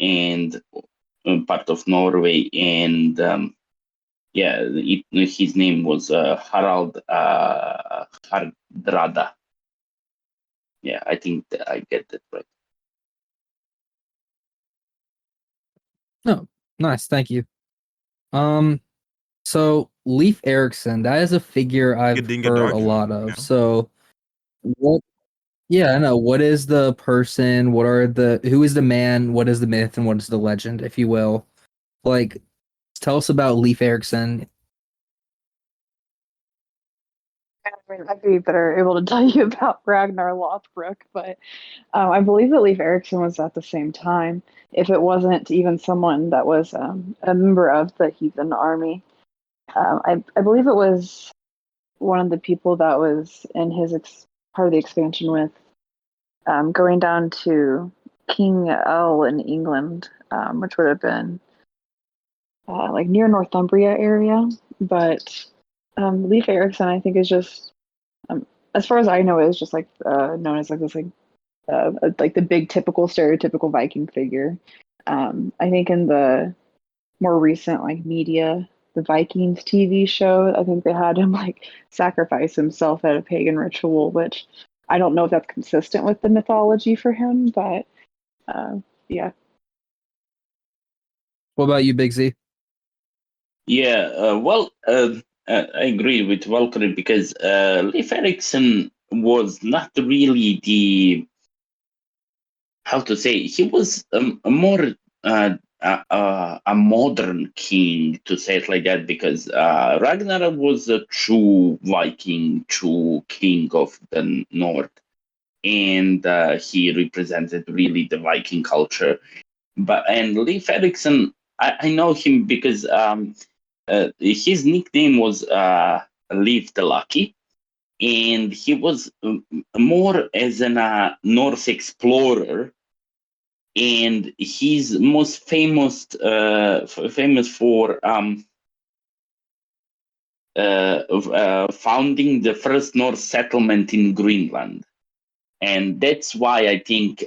and part of Norway, and his name was Harald Hardrada. Yeah, I think that I get that right. Oh, nice. Thank you. So Leif Erikson, that is a figure I've Dinga heard dog, a lot you of. know? So what yeah, I know. What is the person? Who is the man? What is the myth and what is the legend, if you will? Like, tell us about Leif Erikson. I mean, I'd be better able to tell you about Ragnar Lothbrok, but I believe that Leif Erikson was at the same time, if it wasn't even someone that was a member of the heathen army. I believe it was one of the people that was in his part of the expansion with going down to King El in England, which would have been like near Northumbria area. But Leif Erikson, I think, is just, as far as I know, is just like known as like this like the big typical stereotypical Viking figure. I think in the more recent like media, the Vikings TV show, I think they had him like sacrifice himself at a pagan ritual, which I don't know if that's consistent with the mythology for him, but yeah. What about you, Big Z? Yeah, I agree with Valkyrie because Leif Erikson was not really how to say, he was a more a modern king, to say it like that, because Ragnar was a true Viking, true king of the North, and he represented really the Viking culture. And Leif Erikson, I know him because his nickname was Leif the Lucky, and he was more as an Norse explorer, and he's most famous for founding the first Norse settlement in Greenland, and that's why I think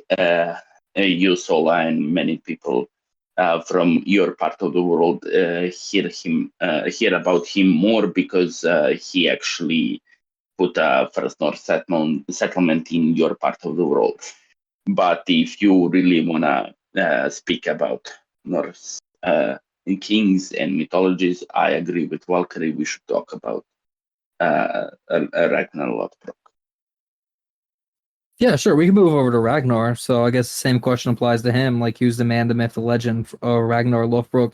you, Sola, and many people from your part of the world hear about him more because he actually put a first Norse settlement in your part of the world. But if you really want to speak about Norse kings and mythologies, I agree with Valkyrie. We should talk about Ragnar Lothbrok. Yeah, sure. We can move over to Ragnar. So I guess the same question applies to him. Like, who's the man, the myth, the legend? Ragnar Lothbrok.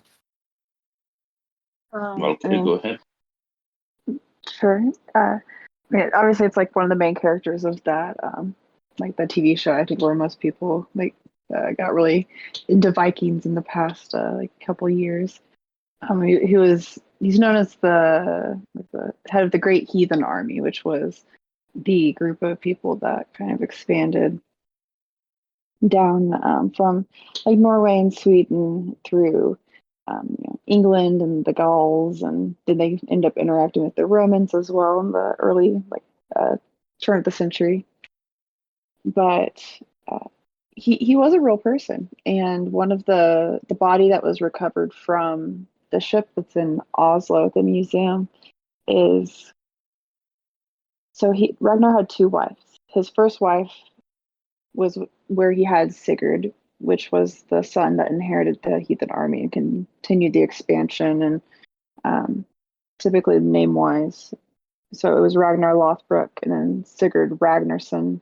Valkyrie, go ahead. Sure. I mean, obviously, it's like one of the main characters of that, like the TV show. I think where most people like got really into Vikings in the past like couple years. He's known as the head of the Great Heathen Army, which was the group of people that kind of expanded down from like Norway and Sweden through England and the Gauls, and then they end up interacting with the Romans as well in the early turn of the century. But he was a real person, and one of the body that was recovered from the ship that's in Oslo at the museum is Ragnar had two wives. His first wife was where he had Sigurd, which was the son that inherited the heathen army and continued the expansion, and typically name wise. So it was Ragnar Lothbrok and then Sigurd Ragnarsson.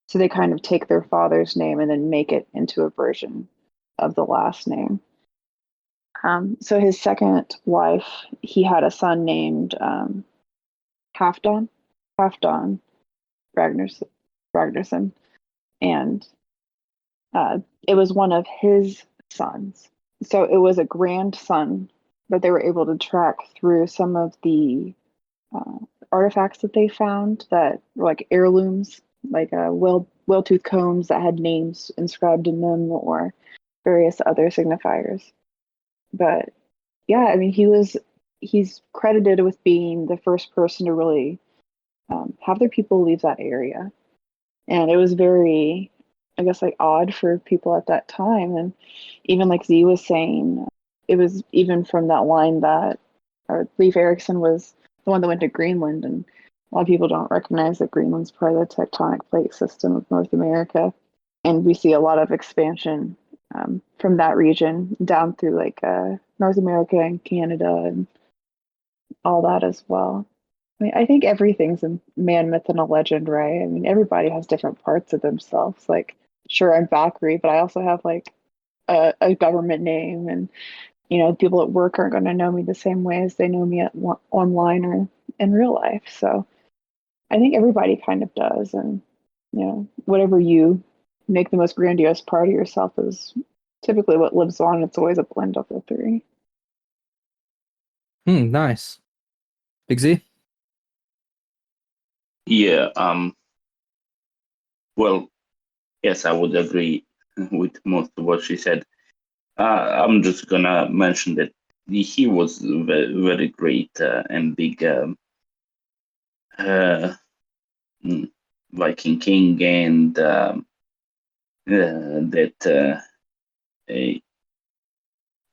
So they kind of take their father's name and then make it into a version of the last name. So his second wife, he had a son named Halfdan Ragnarsson, and it was one of his sons. So it was a grandson that they were able to track through some of the artifacts that they found that were like heirlooms, like well-tooth combs that had names inscribed in them or various other signifiers. But yeah, I mean, he's credited with being the first person to really have their people leave that area, and it was very I guess like odd for people at that time. And even like Z was saying, it was even from that line that or Leif Erikson was the one that went to Greenland, and a lot of people don't recognize that Greenland's part of the tectonic plate system of North America, and we see a lot of expansion from that region down through like North America and Canada and all that as well. I mean, I think everything's a man, myth, and a legend, right? I mean, everybody has different parts of themselves. Like, sure, I'm Valkyrie, but I also have like a government name, and people at work aren't going to know me the same way as they know me online or in real life. So I think everybody kind of does, and whatever you make the most grandiose part of yourself is typically what lives on. It's always a blend of the three. Nice. Big Z? Yeah. Well, yes, I would agree with most of what she said. I'm just gonna mention that he was very, very great and big Viking king, and that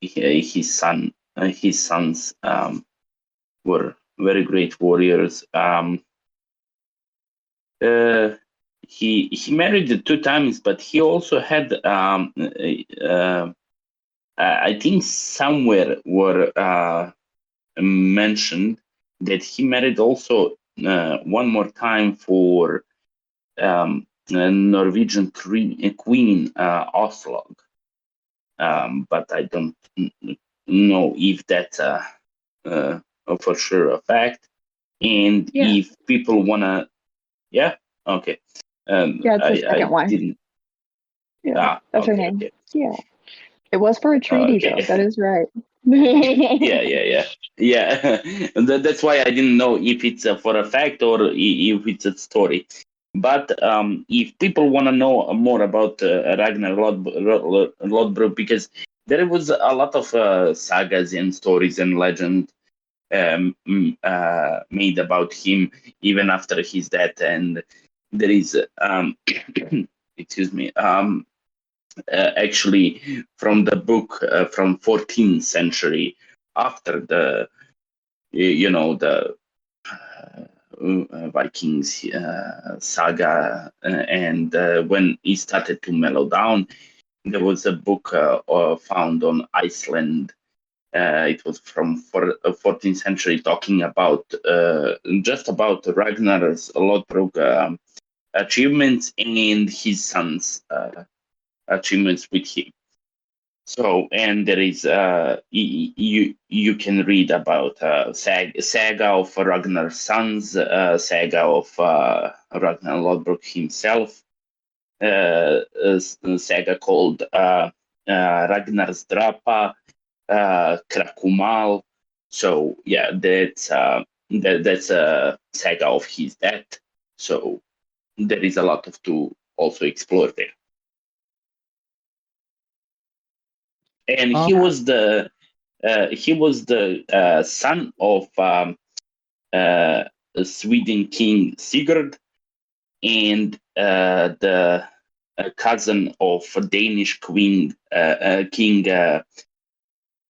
his sons were very great warriors. He married 2 times, but he also had I think somewhere were mentioned that he married also one more time for a Norwegian queen, Oslog. But I don't know if that's for sure a fact. And if people wanna, yeah, okay. Yeah, it's the second one. Didn't. That's her name. Okay. Yeah, it was for a treaty, though. That is right. yeah. That's why I didn't know if it's for a fact or if it's a story. But if people want to know more about Ragnar Lodbrok, because there was a lot of sagas and stories and legend made about him even after his death, and there is excuse me, actually from the book from 14th century, after the the Vikings saga, and when he started to mellow down, there was a book found on Iceland. It was from 14th century, talking about just about Ragnar's Lodbrok achievements and his son's achievements with him. So, and there is you can read about saga of Ragnar's sons, saga of Ragnar Lodbrok himself, saga called Ragnar's Drapa, Krakumal. So yeah, that's a saga of his death. So there is a lot of to also explore there. And he was the son of Sweden King Sigurd, and the cousin of Danish Queen King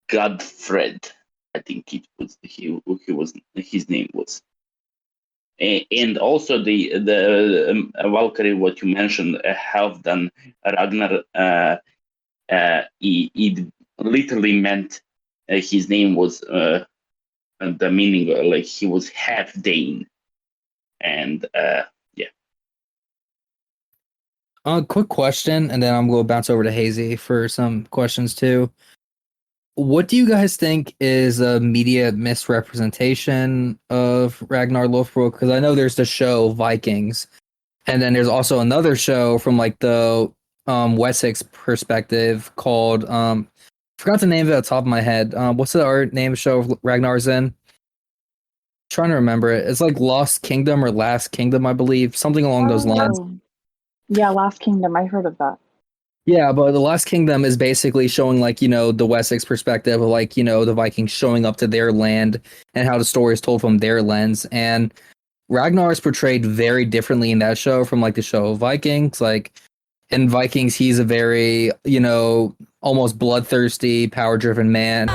Godfred. I think it was he was his name was. And also the Valkyrie, what you mentioned, Halfdan Ragnar. It literally meant his name was the meaning like he was half Dane, and yeah. Quick question, and then I'm going to bounce over to Hazy for some questions too. What do you guys think is a media misrepresentation of Ragnar Lothbrok? Because I know there's the show Vikings, and then there's also another show from like the Wessex perspective called forgot the name of it at the top of my head. What's the name of the show Ragnar's in? Trying to remember it. It's like Lost Kingdom or Last Kingdom, I believe, something along those lines. Yeah, Last Kingdom. I heard of that. Yeah, but the Last Kingdom is basically showing like, the Wessex perspective of like, the Vikings showing up to their land and how the story is told from their lens. And Ragnar is portrayed very differently in that show from like the show Vikings. Like in Vikings, he's a very, almost bloodthirsty, power-driven man.